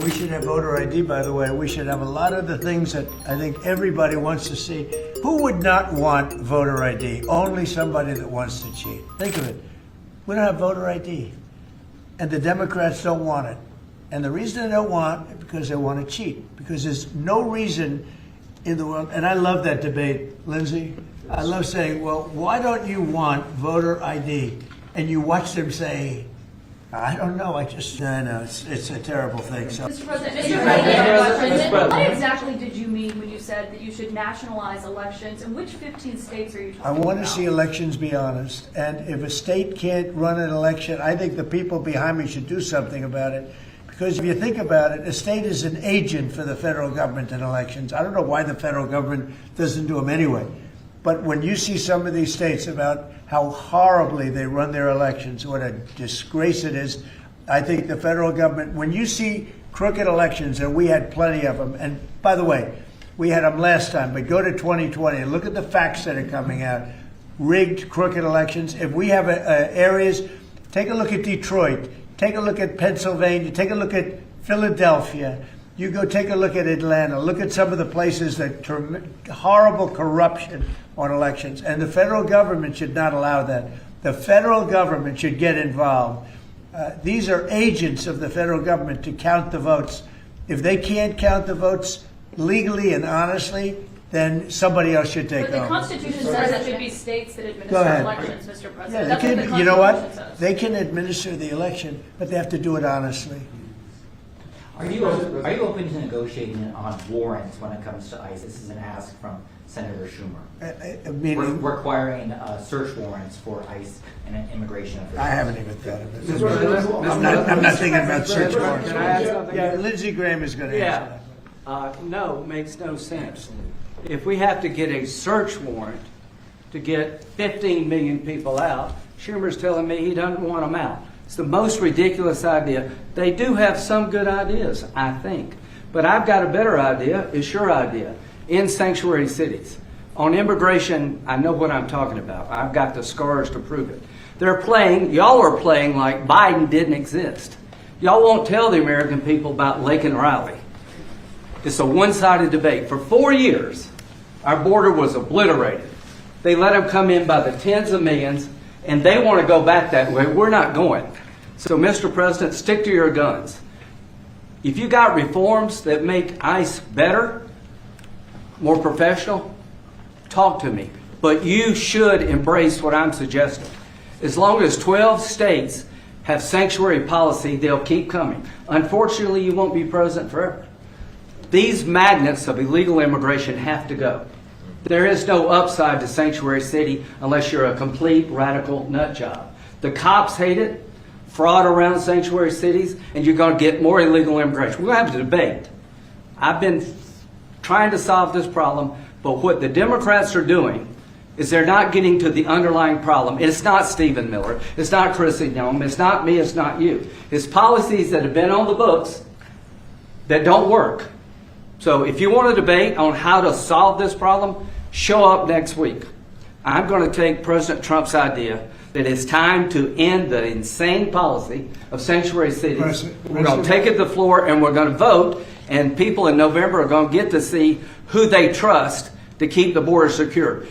We should have voter ID, by the way. We should have a lot of the things that I think everybody wants to see. Who would not want voter ID? Only somebody that wants to cheat. Think of it. We don't have voter ID. And the Democrats don't want it. And the reason they don't want it because they want to cheat. Because there's no reason in the world, and I love that debate, Lindsay. I love saying, well, why don't you want voter ID? And you watch them say, I don't know. I know it's a terrible thing. So, Mr. President, what exactly did you mean when you said that you should nationalize elections? And which 15 states are you talking about? I want to see elections be honest. And if a state can't run an election, I think the people behind me should do something about it. Because if you think about it, a state is an agent for the federal government in elections. I don't know why the federal government doesn't do them anyway. But when you see some of these states about how horribly they run their elections, what a disgrace it is, I think the federal government, when you see crooked elections, and we had plenty of them, and by the way, we had them last time, but go to 2020 and look at the facts that are coming out. Rigged, crooked elections. If we have areas, take a look at Detroit, take a look at Pennsylvania, take a look at Philadelphia. You go take a look at Atlanta. Look at some of the places that horrible corruption on elections. And the federal government should not allow that. The federal government should get involved. These are agents of the federal government to count the votes. If they can't count the votes legally and honestly, then somebody else should take over. But the Constitution says it should be states that administer elections, Mr. President. Yeah, That's what the Constitution you know what? says. They can administer the election, but they have to do it honestly. Are you open to negotiating on warrants when it comes to ICE? This is an ask from Senator Schumer. Requiring search warrants for ICE and immigration officials. I haven't even thought of it. I'm not thinking about search warrants. Yeah, Lindsey Graham is going to answer that. No, makes no sense. If we have to get a search warrant to get 15 million people out, Schumer's telling me he doesn't want them out. It's the most ridiculous idea. They do have some good ideas, I think. But I've got a better idea. It's your idea. In sanctuary cities. On immigration, I know what I'm talking about. I've got the scars to prove it. Y'all are playing like Biden didn't exist. Y'all won't tell the American people about Laken Riley. It's a one-sided debate. For 4 years, our border was obliterated. They let them come in by the tens of millions, and they want to go back that way. We're not going. So, Mr. President, stick to your guns. If you got reforms that make ICE better, more professional, talk to me. But you should embrace what I'm suggesting. As long as 12 states have sanctuary policy, they'll keep coming. Unfortunately, you won't be president forever. These magnets of illegal immigration have to go. There is no upside to sanctuary city unless you're a complete radical nut job. The cops hate it, fraud around sanctuary cities, and you're going to get more illegal immigration. We're going to have a debate. I've been trying to solve this problem, but what the Democrats are doing is they're not getting to the underlying problem. It's not Stephen Miller. It's not Chrissy Nome. It's not me. It's not you. It's policies that have been on the books that don't work. So if you want to debate on how to solve this problem, show up next week. I'm going to take President Trump's idea that it's time to end the insane policy of sanctuary cities. We're going to take it to the floor and we're going to vote, and people in November are going to get to see who they trust to keep the border secure.